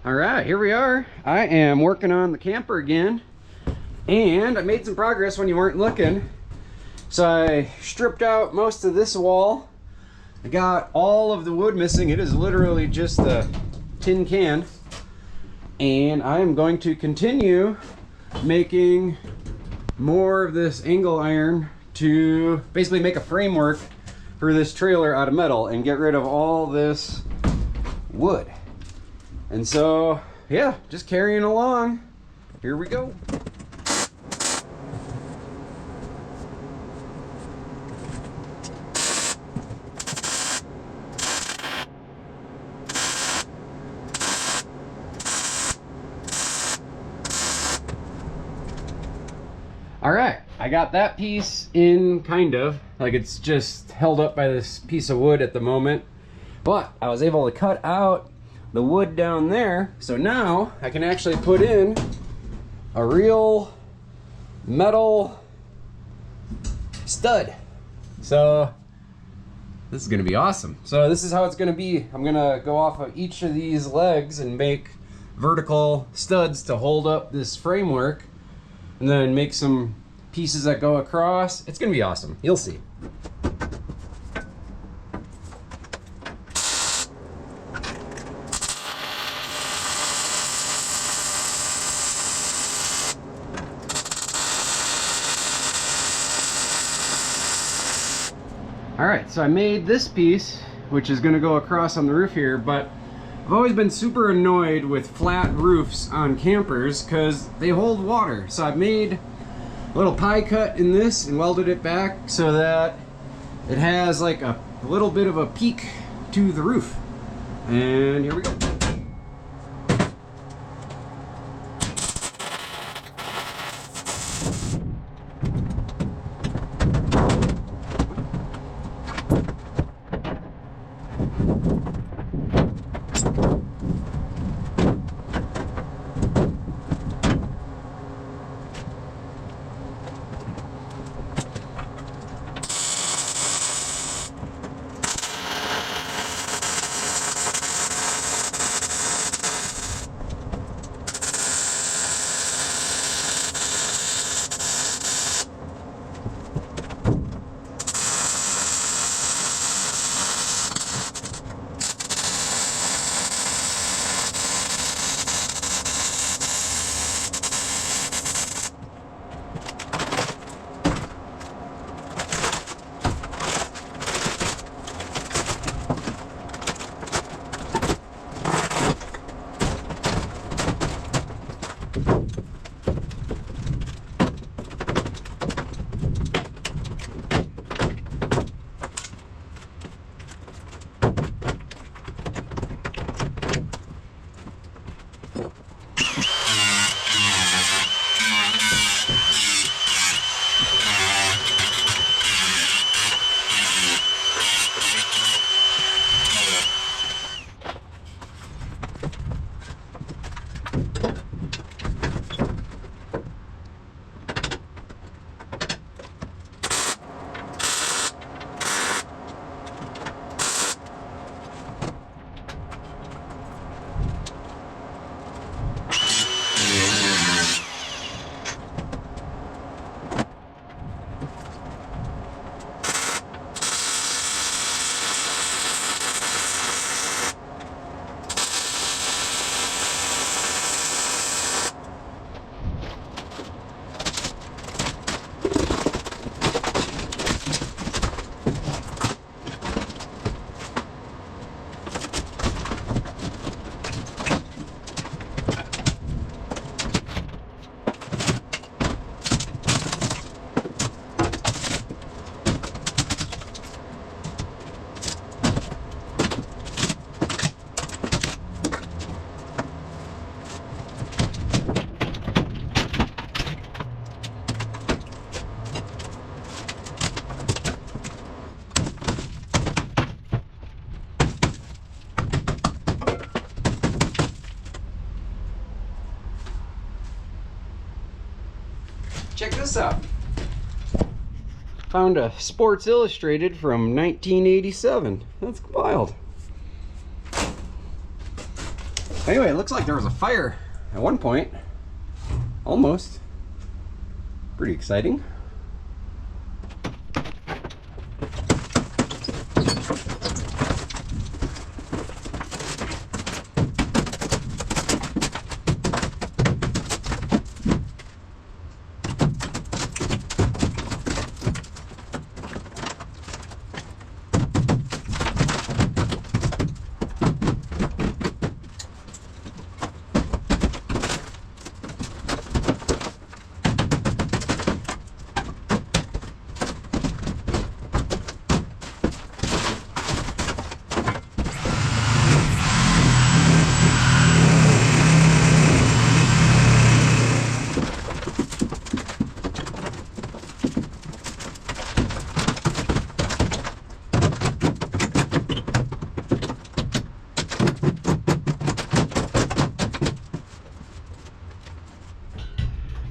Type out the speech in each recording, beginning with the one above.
All right, here we are. I am working on the camper again, and I made some progress when you weren't looking. So I stripped out most of this wall. I got all of the wood missing. It is literally just a tin can. And I am going to continue making more of this angle iron to basically make a framework for this trailer out of metal and get rid of all this wood. And so, yeah, just carrying along. Here we go. All right, I got that piece in, kind of. Like, it's just held up by this piece of wood at the moment. But I was able to cut out the wood down there, so now I can actually put in a real metal stud. So this is gonna be awesome. So this is how it's gonna be. I'm gonna go off of each of these legs and make vertical studs to hold up this framework, and then make some pieces that go across. It's gonna be awesome. You'll see. All right, so I made this piece, which is gonna go across on the roof here, but I've always been super annoyed with flat roofs on campers because they hold water. So I've made a little pie cut in this and welded it back so that it has like a little bit of a peak to the roof. And here we go. Check this out. Found a Sports Illustrated from 1987. That's wild. Anyway, it looks like there was a fire at one point. Almost. Pretty exciting.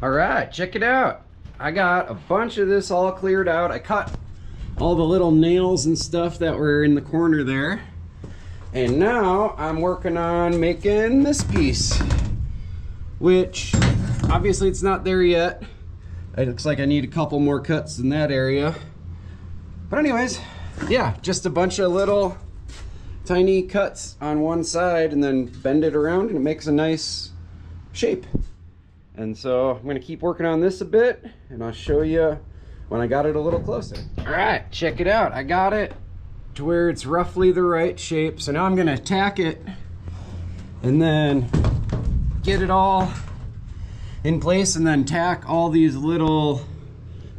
All right, check it out. I got a bunch of this all cleared out. I cut all the little nails and stuff that were in the corner there. And now I'm working on making this piece, which obviously it's not there yet. It looks like I need a couple more cuts in that area. But anyways, yeah, just a bunch of little tiny cuts on one side and then bend it around and it makes a nice shape. And so I'm gonna keep working on this a bit and I'll show you when I got it a little closer. All right, check it out. I got it to where it's roughly the right shape. So now I'm gonna tack it and then get it all in place and then tack all these little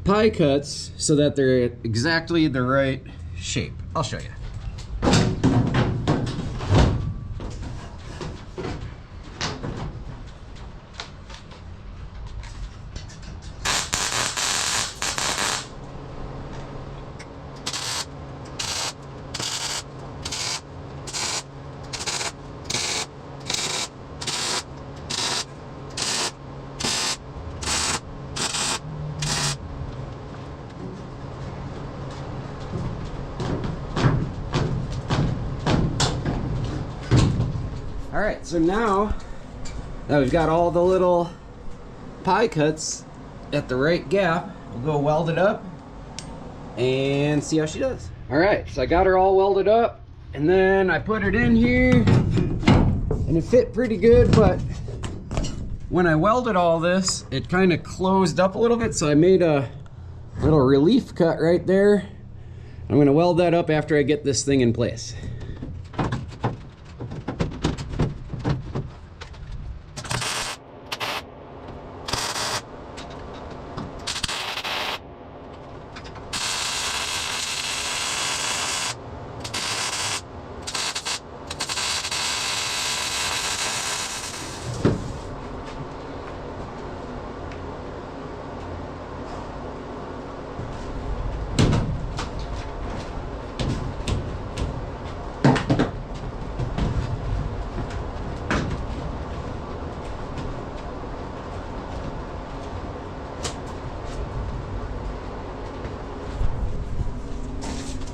pie cuts so that they're exactly the right shape. I'll show you. All right, so now that we've got all the little pie cuts at the right gap, we'll go weld it up and see how she does. All right, so I got her all welded up and then I put it in here and it fit pretty good, but when I welded all this, it kind of closed up a little bit, so I made a little relief cut right there. I'm gonna weld that up after I get this thing in place.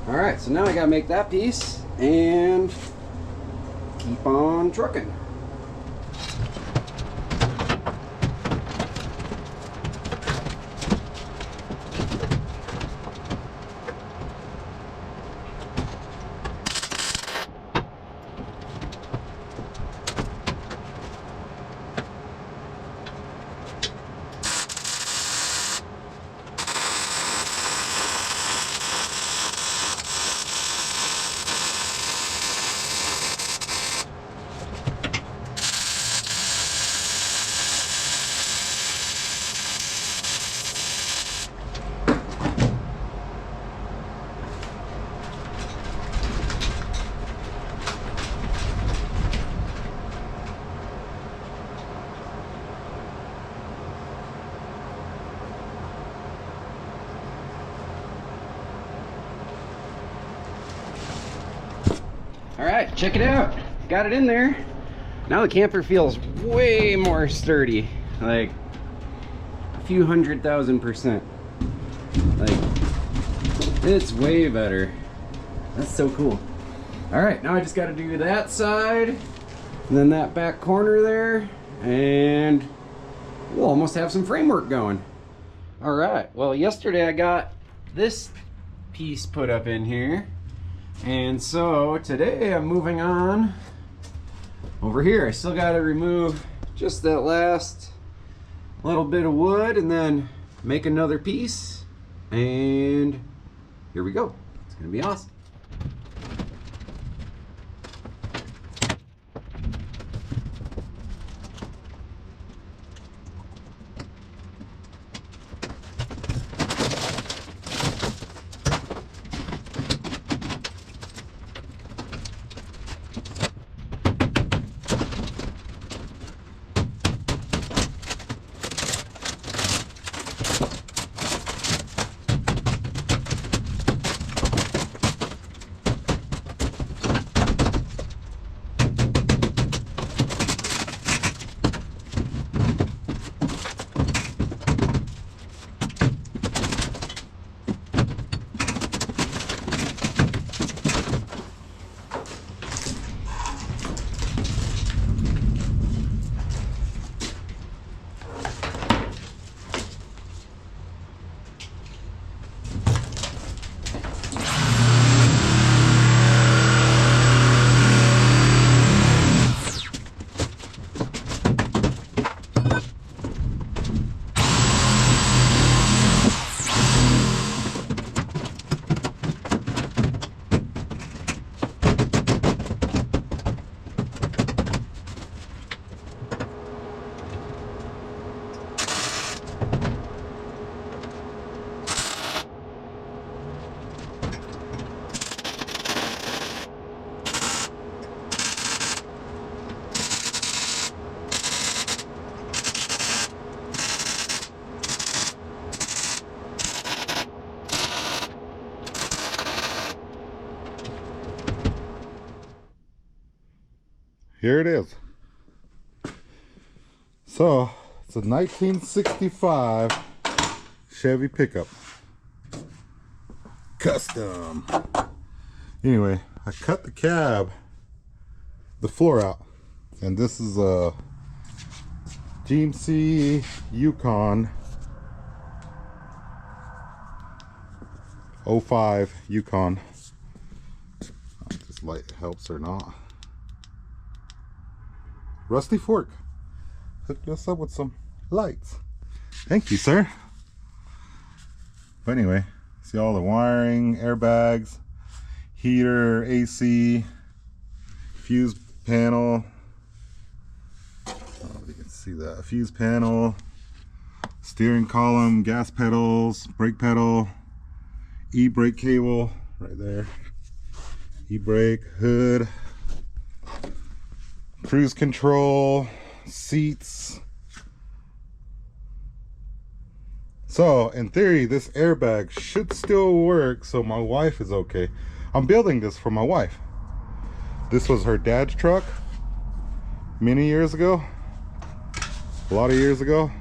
All right, so now I gotta make that piece and keep on trucking. All right, check it out. Got it in there. Now the camper feels way more sturdy, like a few 100,000%. Like, it's way better. That's so cool. All right, now I just got to do that side And then that back corner there, and we'll almost have some framework going. All right, well, yesterday I got this piece put up in here, and so today I'm moving on over here. I still got to remove just that last little bit of wood and then make another piece, and here we go. It's gonna be awesome. Here it is. So it's a 1965 Chevy pickup, custom. Anyway, I cut the cab, the floor out, and this is a GMC Yukon 05 Yukon. If this light helps or not. Rusty fork hooked us up with some lights. Thank you, sir. But anyway, see all the wiring, airbags, heater, AC, fuse panel. I don't know if you can see that. Fuse panel, steering column, gas pedals, brake pedal, e-brake cable right there, e-brake, hood, cruise control, seats. So in theory, this airbag should still work, so my wife is okay. I'm building this for my wife. This was her dad's truck many years ago, a lot of years ago,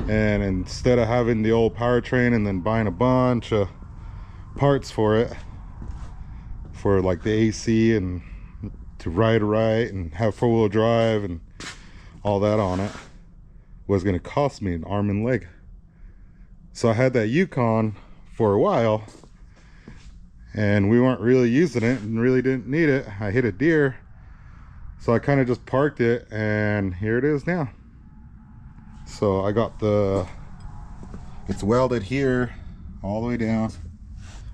and instead of having the old powertrain and then buying a bunch of parts for it, for like the AC and to ride right and have four-wheel drive and all that on it, was going to cost me an arm and leg. So I had that Yukon for a while and we weren't really using it and really didn't need it. I hit a deer, so I kind of just parked it, and here it is now. So I got it's welded here all the way down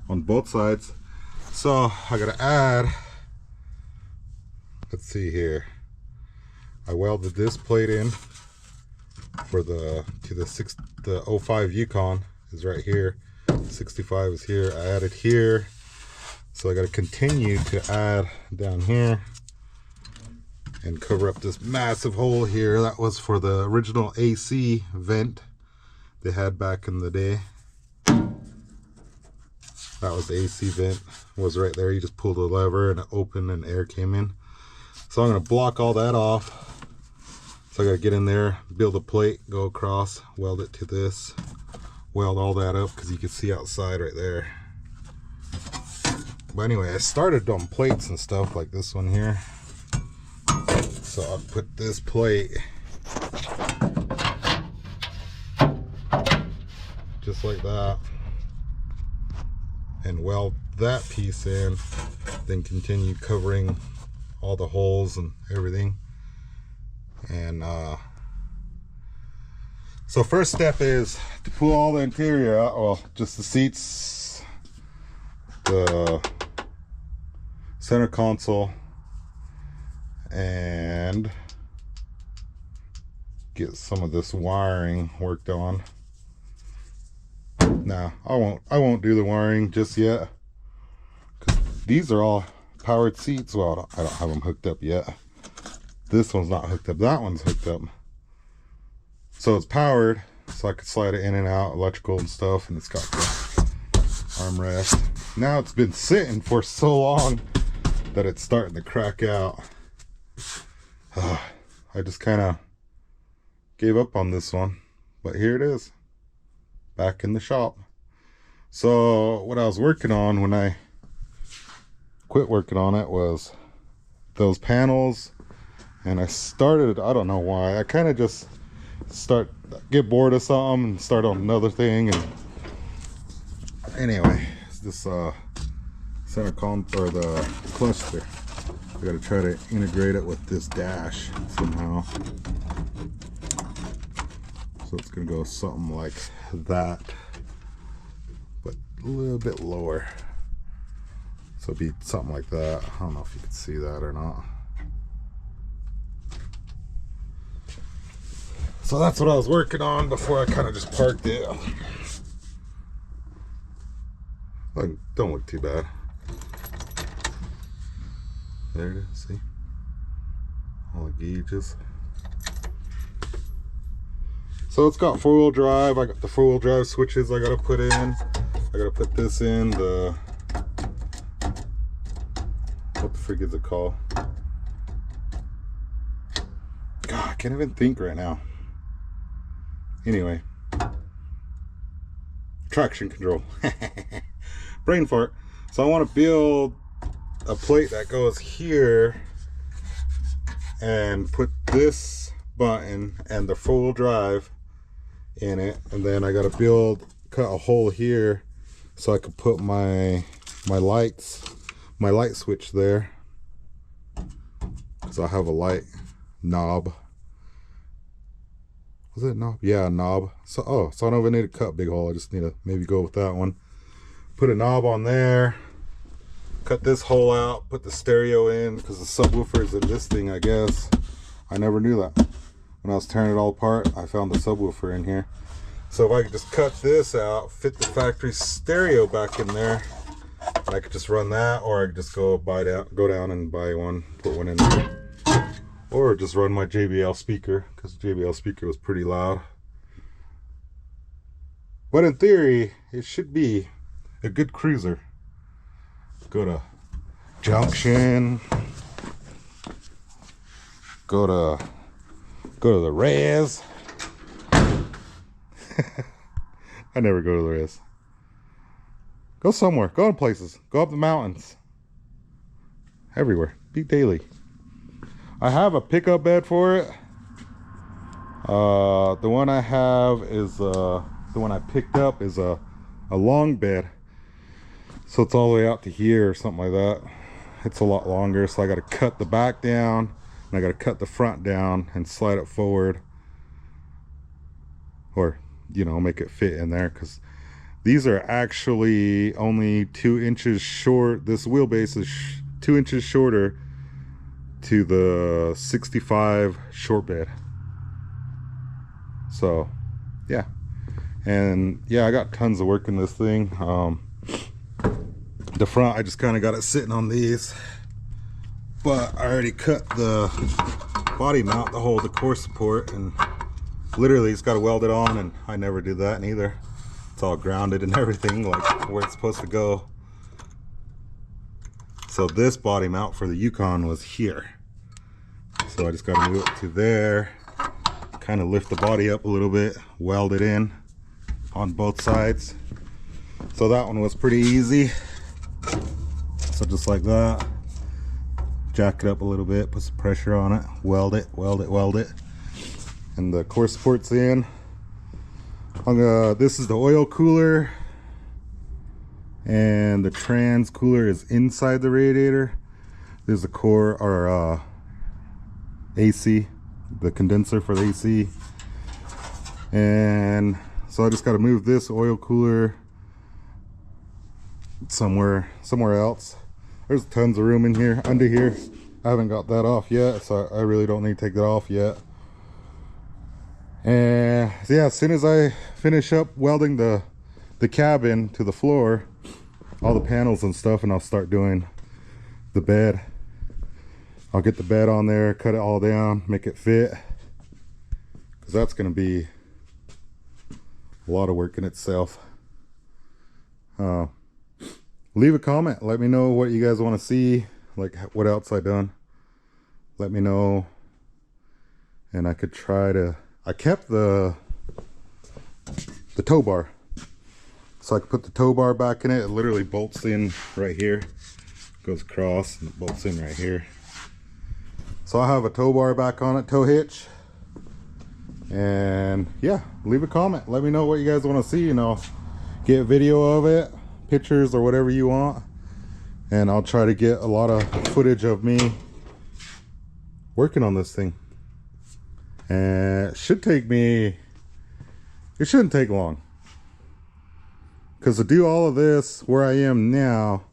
on both sides. So I gotta add, let's see here, I welded this plate in for the 05 Yukon is right here, 65 is here. I added here, so I got to continue to add down here and cover up this massive hole here. That was for the original AC vent they had back in the day. That was the AC vent, was right there. You just pulled the lever and it opened and air came in. So I'm going to block all that off. So I got to get in there, build a plate, go across, weld it to this, weld all that up because you can see outside right there. But anyway, I started on plates and stuff like this one here. So I'll put this plate just like that and weld that piece in, then continue covering all the holes and everything. And so first step is to pull all the interior out, well, just the seats, the center console, and get some of this wiring worked on. Nah, I won't do the wiring just yet, 'cause these are all powered seats. Well, I don't have them hooked up yet. This one's not hooked up, that one's hooked up. So it's powered, so I could slide it in and out, electrical and stuff, and it's got the armrest. Now it's been sitting for so long that it's starting to crack out. I just kind of gave up on this one, but here it is, back in the shop. So what I was working on when I quit working on it was those panels, and I started, I don't know why, I kind of just get bored of something and start on another thing. And anyway, it's this center or the cluster. I gotta try to integrate it with this dash somehow. So it's gonna go something like that, but a little bit lower. So it'd be something like that. I don't know if you can see that or not. So that's what I was working on before I kind of just parked it. Like, don't look too bad. There it is, see? All the gauges. So it's got 4-wheel drive. I got the 4-wheel drive switches I gotta put in. I gotta put this in, the, what the frig is it called? God, I can't even think right now. Anyway, traction control. Brain fart. So I want to build a plate that goes here and put this button and the 4-wheel drive in it, and then I got to cut a hole here so I could put my light switch there, because I have a light knob. Was it a knob? Yeah, a knob. So I don't even need to cut big hole. I just need to maybe go with that one. Put a knob on there. Cut this hole out. Put the stereo in, because the subwoofer is in this thing, I guess. I never knew that. When I was tearing it all apart, I found the subwoofer in here. So if I could just cut this out, fit the factory stereo back in there, I could just run that, or I could just go down and buy one, put one in there. Or just run my JBL speaker, because the JBL speaker was pretty loud. But in theory, it should be a good cruiser. Go to Junction. Go to the Res. I never go to the Res. Go somewhere. Go in places. Go up the mountains. Everywhere. Be daily. I have a pickup bed for it. The one I have is the one I picked up is a long bed, so it's all the way out to here or something like that. It's a lot longer, so I got to cut the back down and I got to cut the front down and slide it forward, or you know, make it fit in there, because these are actually only 2 inches short. This wheelbase is 2 inches shorter to the 65 short bed. So yeah, and yeah, I got tons of work in this thing. The front, I just kind of got it sitting on these, but I already cut the body mount to hold the core support, and literally it's got to weld it on, and I never did that either. It's all grounded and everything, like where it's supposed to go. So this body mount for the Yukon was here. So I just got to move it to there, kind of lift the body up a little bit, weld it in on both sides. So that one was pretty easy. So just like that. jack it up a little bit, put some pressure on it, weld it, and the core support's in. This is the oil cooler, and the trans cooler is inside the radiator. There's the core, or AC, the condenser for the AC. And so I just got to move this oil cooler somewhere else. There's tons of room in here, under here. I haven't got that off yet, so I really don't need to take that off yet. And yeah, as soon as I finish up welding the cabin to the floor, all the panels and stuff, and I'll start doing the bed. I'll get the bed on there, cut it all down, make it fit, because that's going to be a lot of work in itself. Leave a comment, let me know what you guys want to see, like what else I done. Let me know, and I could try to, I kept the tow bar, so I could put the tow bar back in it. It literally bolts in right here, goes across, and it bolts in right here. So I have a tow bar back on it, tow hitch. And yeah, leave a comment, let me know what you guys want to see, and I'll get a video of it, pictures or whatever you want, and I'll try to get a lot of footage of me working on this thing. And it shouldn't take long, because to do all of this where I am now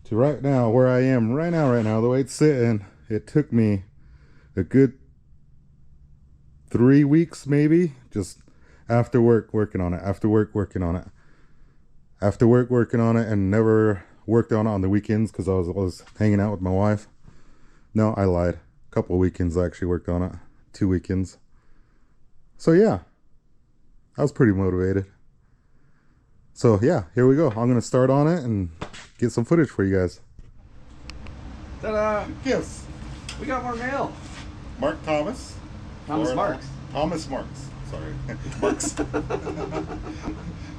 to right now, where I am right now, the way it's sitting, it took me a good 3 weeks maybe, just after work working on it, and never worked on it on the weekends because I was hanging out with my wife. No, I lied. A couple of weekends I actually worked on it. 2 weekends. So yeah, I was pretty motivated. So yeah, here we go. I'm gonna start on it and get some footage for you guys. Ta-da! Yes. We got more mail. Mark Thomas. Thomas Marks. Thomas Marks. Sorry. Marks.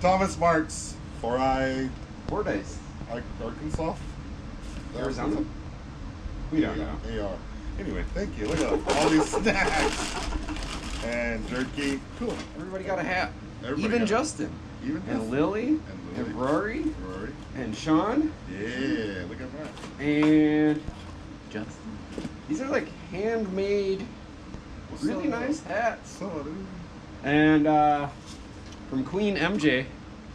Thomas Marks. 4 Days. Arkansas? Arizona? We don't know. AR. Anyway, thank you. Look at all these snacks. And jerky. Cool. Everybody got a hat. Everybody Even got Justin. Even and Lily. And Rory. And Shawn. Yeah, look at that. And Justin. These are like handmade, really nice hats. So, dude. And from Queen MJ.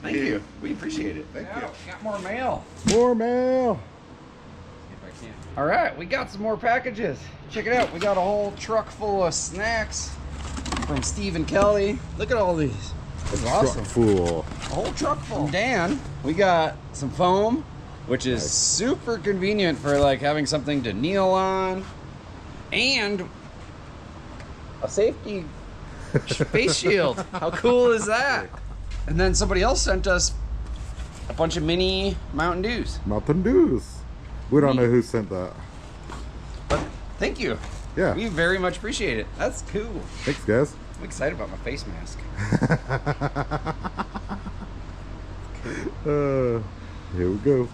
Thank you. We appreciate it. Thank you. Got more mail. More mail. If I can. All right, we got some more packages. Check it out. We got a whole truck full of snacks from Steve and Kelly. Look at all these. It's awesome. Truck full. A whole truck full. From Dan, we got some foam, which is super convenient for like having something to kneel on, and a safety face shield. How cool is that? And then somebody else sent us a bunch of mini Mountain Dews. Mountain Dews. We don't know who sent that. But thank you. Yeah. We very much appreciate it. That's cool. Thanks, guys. I'm excited about my face mask. Here we go.